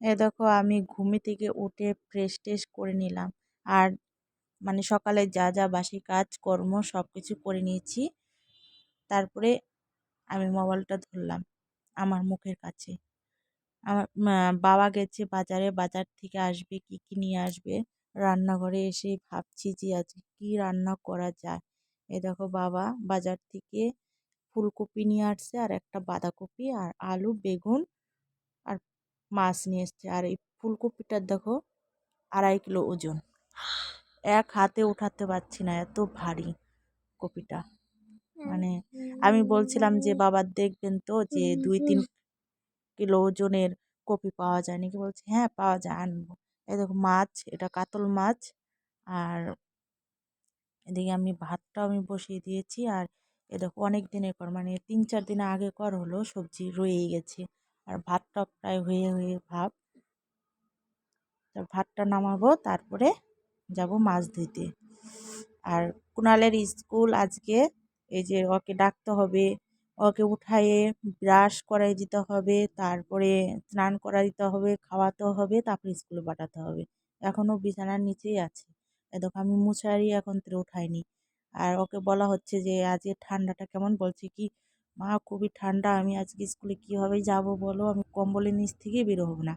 দেখো আমি ঘুম থেকে উঠে ফ্রেশ ট্রেশ করে নিলাম। আর সকালে যা যা বাসি কাজ কর্ম সব কিছু করে নিয়েছি। তারপরে আমি মোবাইলটা ধরলাম আমার মুখের কাছে। আমার বাবা গেছে বাজারে, বাজার থেকে আসবে কি কি নিয়ে আসবে। রান্নাঘরে এসে ভাবছি যে আজকে কি রান্না করা যায়। দেখো বাবা বাজার থেকে ফুলকপি নিয়ে আসছে, আর একটা বাঁধাকপি, আর আলু, বেগুন, আর মাছ নিয়ে এসছে। আর এই ফুলকপিটার দেখো 2.5 কিলো ওজন। এক হাতে উঠাতে পারছি না, এত ভারী কপিটা। মানে আমি বলছিলাম যে বাবা দেখবেন তো যে 2-3 কিলো ওজনের কপি পাওয়া যায় নাকি। বলছে হ্যাঁ পাওয়া যায়, আনবো। এই দেখো মাছ, এটা কাতল মাছ। আর এদিকে আমি ভাতটাও বসিয়ে দিয়েছি। আর এ দেখো অনেক দিনের পর, 3-4 দিন আগে কর হলো, সবজি রয়েই গেছে। আর ভাতটা প্রায় হয়ে হয়ে ভাব। তা ভাতটা নামাবো, তারপরে যাব মাছ ধুইতে। আর কুণালের স্কুল আজকে, এই যে ওকে ডাকতে হবে, ওকে উঠায়ে ব্রাশ করাই দিতে হবে, তারপরে স্নান করাই দিতে হবে, খাওয়াতে হবে, তারপরে স্কুলে পাঠাতে হবে। এখনও বিছানার নিচেই আছে। দেখো আমি মশারি এখন থেকে উঠাইনি। আর ওকে বলা হচ্ছে যে আজকে ঠান্ডাটা কেমন, বলছে কি মা খুবই ঠান্ডা, আমি আজকে স্কুলে কীভাবে যাব বলো, আমি কম্বলের নিচ থেকেই বেরো হবো না।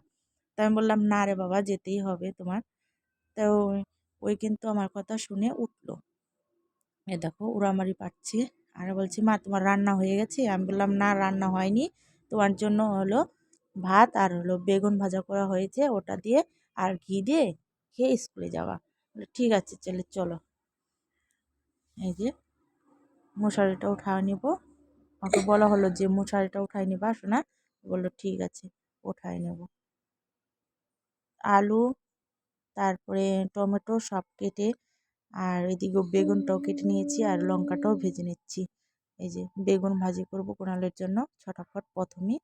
তাই আমি বললাম না রে বাবা, যেতেই হবে তোমার। তো ওই কিন্তু আমার কথা শুনে উঠলো। দেখো উড়ামারি পাচ্ছে। আর বলছি মা তোমার রান্না হয়ে গেছে। আমি বললাম না রান্না হয়নি, তোমার জন্য হলো ভাত আর হলো বেগুন ভাজা করা হয়েছে, ওটা দিয়ে আর ঘি দিয়ে খেয়ে স্কুলে যাওয়া। ঠিক আছে চলে চলো। এই যে মশারিটা উঠায় নিব। ওকে বলা হলো যে মশারিটা উঠাই নিবা শোনা। বললো ঠিক আছে উঠাই নেব। আলু, তারপরে টমেটো সব কেটে, আর এদিকে বেগুনটাও কেটে নিয়েছি, আর লঙ্কাটাও ভেজে নিচ্ছি। এই যে বেগুন ভাজি করব কোনালের জন্য। ছটাফট প্রথমেই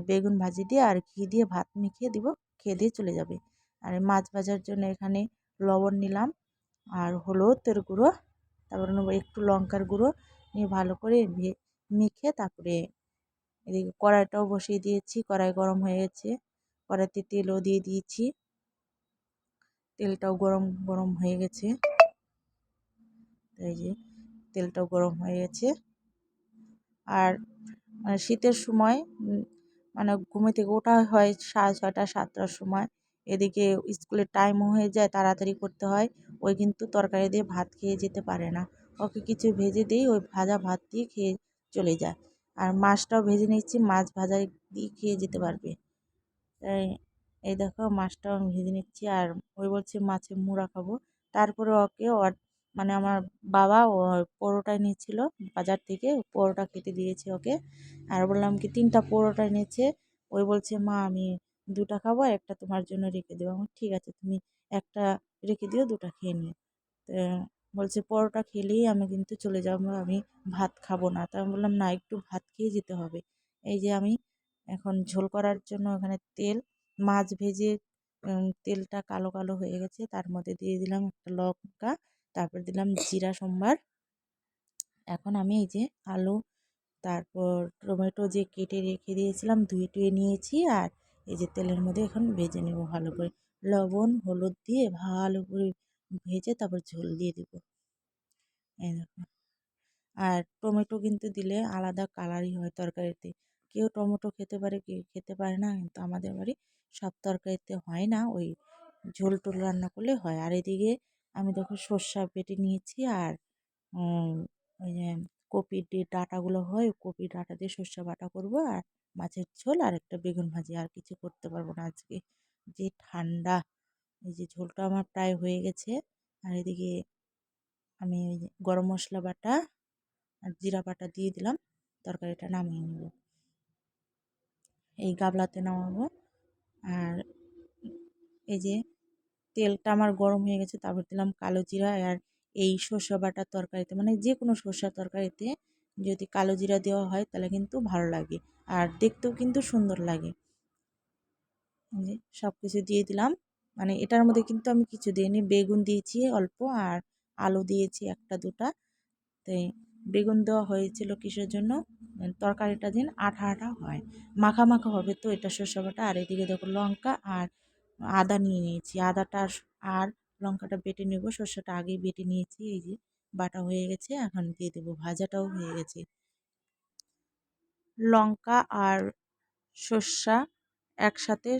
বেগুন ভাজি দিয়ে আর ঘি দিয়ে ভাত মেখে দিব, খেয়ে দিয়ে চলে যাবে। আর এই মাছ ভাজার জন্য এখানে লবণ নিলাম, আর হলুদের গুঁড়ো, তারপরে নেবো একটু লঙ্কার গুঁড়ো, নিয়ে ভালো করে মেখে তারপরে এদিকে কড়াইটাও বসিয়ে দিয়েছি। কড়াই গরম হয়ে গেছে, কড়াইতে তেলও দিয়ে দিয়েছি। তেলটাও গরম গরম হয়ে গেছে। এই যে তেলটাও গরম হয়ে গেছে। আর শীতের সময় ঘুমে থেকে ওঠা হয় 6:30 7টার সময়। এদিকে স্কুলের টাইমও হয়ে যায়, তাড়াতাড়ি করতে হয়। ওই কিন্তু তরকারি দিয়ে ভাত খেয়ে যেতে পারে না। ওকে কিছু ভেজে দিই, ওই ভাজা ভাত দিয়ে খেয়ে চলে যায়। আর মাছটাও ভেজে নিচ্ছি, মাছ ভাজা দিয়ে খেয়ে যেতে পারবে। তাই এই দেখো মাছটাও আমি ভেজে নিচ্ছি। আর ওই বলছে মাছের মুড়া খাবো। তারপরে ওকে আমার বাবা ও পরোটা নিয়েছিল বাজার থেকে, পরোটা খেতে দিয়েছি ওকে। আর বললাম কি 3টা পরোটা এনেছে। ওই বলছে মা আমি 2টা খাবো, আর একটা তোমার জন্য রেখে দেবো। আমার ঠিক আছে তুমি একটা রেখে দিও, 2টা খেয়ে নিও। তো বলছে পরোটা খেলেই আমি কিন্তু চলে যাবো, আমি ভাত খাবো না। তা আমি বললাম না একটু ভাত খেয়ে যেতে হবে। এই যে আমি এখন ঝোল করার জন্য এখানে তেল, মাছ ভেজে তেলটা কালো কালো হয়ে গেছে, তার মধ্যে দিয়ে দিলাম একটা লঙ্কা, তারপর দিলাম জিরা সম্বার। এখন আমি এই যে আলু, তারপর টমেটো যে কেটে রেখে দিয়েছিলাম ধুয়ে টুয়ে নিয়েছি। আর এই যে তেলের মধ্যে এখন ভেজে নেব ভালো করে, লবণ হলুদ দিয়ে ভালো করে ভেজে তারপর ঝোল দিয়ে দেবো। এই দেখো। আর টমেটো কিন্তু দিলে আলাদা কালারই হয় তরকারিতে। কেউ টমেটো খেতে পারে, কেউ খেতে পারে না, কিন্তু আমাদের বাড়ি সব তরকারিতে হয় না, ওই ঝোল টোল রান্না করলে হয়। আর এদিকে আমি দেখো সর্ষা বেটে নিয়েছি। আর ওই যে কপির যে ডাঁটাগুলো হয়, কপির ডাঁটা দিয়ে সর্ষে বাটা করব। আর মাছের ঝোল আর একটা বেগুন ভাজি, আর কিছু করতে পারবো না আজকে, যে ঠান্ডা। এই যে ঝোলটা আমার প্রায় হয়ে গেছে। আর এদিকে আমি ওই যে গরম মশলা বাটা আর জিরা বাটা দিয়ে দিলাম, তরকারিটা নামিয়ে নেব। এই গাবলাতে নামাবো। আর এই যে তেলটা আমার গরম হয়ে গেছে, তারপর দিলাম কালো জিরা। আর এই সর্ষে বাটার তরকারিতে, যে কোনো সর্ষের তরকারিতে যদি কালো জিরা দেওয়া হয় তাহলে কিন্তু ভালো লাগে, আর দেখতেও কিন্তু সুন্দর লাগে। যে সব কিছু দিয়ে দিলাম, এটার মধ্যে কিন্তু আমি কিছু দিইনি, বেগুন দিয়েছি অল্প, আর আলু দিয়েছি 1-2টা। তাই বেগুন দেওয়া হয়েছিল কিসের জন্য, তরকারিটা যেন আঠা আঠা হয়, মাখা মাখা হবে। তো এটা সর্ষে বাটা। আর এদিকে দেখো লঙ্কা আর আদা নিয়ে নিয়েছি, আদাটা আর লঙ্কাটা বেটে নেব। সর্ষেটা আগেই বেটে নিয়েছি, এই যে বাটা হয়ে গেছে, এখন দিয়ে দেবো। ভাজাটাও হয়ে গেছে। লঙ্কা আর সর্ষা একসাথে,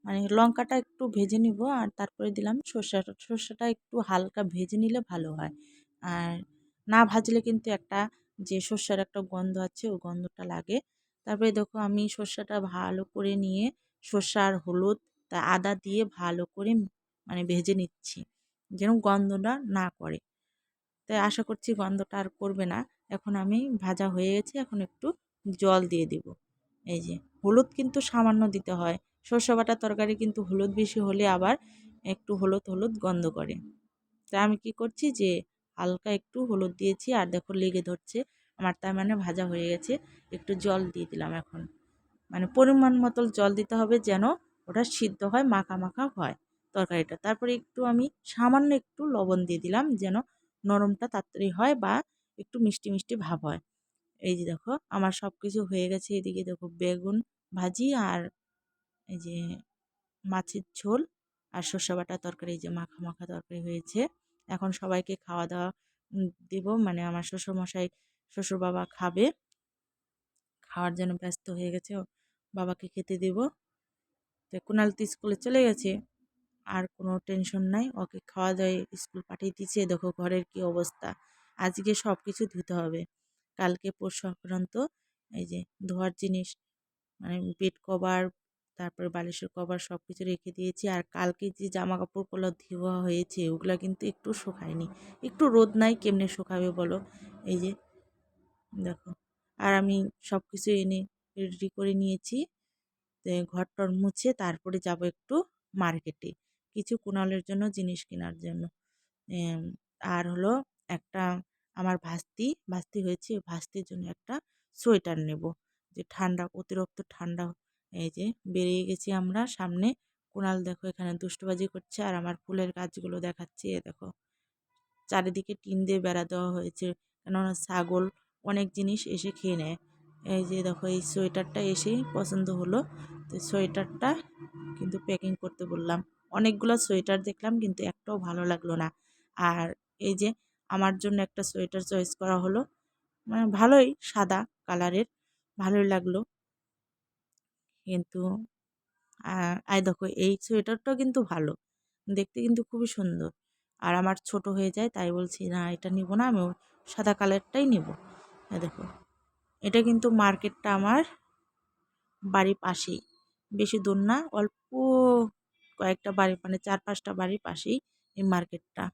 মানে লঙ্কাটা একটু ভেজে নিব আর তারপরে দিলাম সর্ষাটা। সর্ষাটা একটু হালকা ভেজে নিলে ভালো হয়। আর না ভাজলে কিন্তু একটা যে সর্ষার একটা গন্ধ আছে, ওই গন্ধটা লাগে। তারপরে দেখো আমি সর্ষাটা ভালো করে নিয়ে সর্ষা আর হলুদ তা আদা দিয়ে ভালো করে মানে ভেজে নিচ্ছি, যেন গন্ধটা না করে। তাই আশা করছি গন্ধটা আর করবে না। এখন আমি ভাজা হয়ে গেছে, এখন একটু জল দিয়ে দিব। এই যে হলুদ কিন্তু সামান্য দিতে হয়, সর্ষে বাটা তরকারি কিন্তু হলুদ বেশি হলে আবার একটু হলুদ হলুদ গন্ধ করে। তাই আমি কি করছি যে হালকা একটু হলুদ দিয়েছি, আর দেখো লেগে ধরছে আমার, তার মানে ভাজা হয়ে গেছে। একটু জল দিয়ে দিলাম এখন, মানে পরিমাণ মতো জল দিতে হবে যেন ওটা সিদ্ধ হয়, মাখা মাখা হয় তরকারিটা। তারপরে একটু আমি সামান্য একটু লবণ দিয়ে দিলাম যেন নরমটা তাড়াতাড়ি হয় বা একটু মিষ্টি মিষ্টি ভাব হয়। এই যে দেখো আমার সব কিছু হয়ে গেছে। এদিকে দেখো বেগুন ভাজি আর এই যে মাছের ঝোল আর সর্ষে বাটা তরকারি, এই যে মাখা মাখা তরকারি হয়েছে। এখন সবাইকে খাওয়া দাওয়া দিব, মানে আমার শ্বশুরমশাই শ্বশুর বাবা খাবে, খাওয়ার জন্য ব্যস্ত হয়ে গেছে। বাবাকে খেতে দেব। তো কুণাল তো স্কুলে চলে গেছে, আর কোনো টেনশন নাই, ওকে খাওয়া দাওয়ায় স্কুল পাঠিয়ে দিচ্ছে। দেখো ঘরের কি অবস্থা, আজকে সব কিছু ধুতে হবে, কালকে পরশু সংক্রান্ত। এই যে ধোয়ার জিনিস, মানে বেড কভার, তারপরে বালিশের কভার সব কিছু রেখে দিয়েছি। আর কালকে যে জামা কাপড়গুলো ধোয়া হয়েছে ওগুলো কিন্তু একটু শুকায়নি, একটু রোদ নাই, কেমনে শুকাবে বলো। এই যে দেখো, আর আমি সব কিছু এনে রেডি করে নিয়েছি। ঘরটর মুছে তারপরে যাব একটু মার্কেটে কিছু কুণালের জন্য জিনিস কেনার জন্য। এম, আর হলো একটা আমার ভাস্তি হয়েছে, ওই ভাস্তির জন্য একটা সোয়েটার নেব, যে ঠান্ডা, অতিরিক্ত ঠান্ডা এই যে বেরিয়ে গেছি আমরা সামনে। কুণাল দেখো এখানে দুষ্টুবাজি করছে আর আমার ফুলের গাছগুলো দেখাচ্ছে। এ দেখো চারিদিকে টিন দিয়ে বেড়া দেওয়া হয়েছে, কেননা ছাগল অনেক জিনিস এসে খেয়ে নেয়। এই যে দেখো এই সোয়েটারটা এসেই পছন্দ হলো, তো সোয়েটারটা কিন্তু প্যাকিং করতে বললাম। অনেকগুলো সোয়েটার দেখলাম কিন্তু একটাও ভালো লাগলো না। আর এই যে আমার জন্য একটা সোয়েটার চয়েস করা হলো, মানে ভালোই, সাদা কালারের, ভালোই লাগলো। কিন্তু আই দেখো এই সোয়েটারটাও কিন্তু ভালো, দেখতে কিন্তু খুবই সুন্দর। আর আমার ছোট হয়ে যায়, তাই বলছি না এটা নিব না, আমি সাদা কালারটাই নিব। দেখো এটা কিন্তু মার্কেটটা আমার বাড়ির পাশেই, বেশি দূর না, অল্প কয়েকটা বাড়ি, মানে 4-5টা বাড়ির পাশেই এই মার্কেটটা।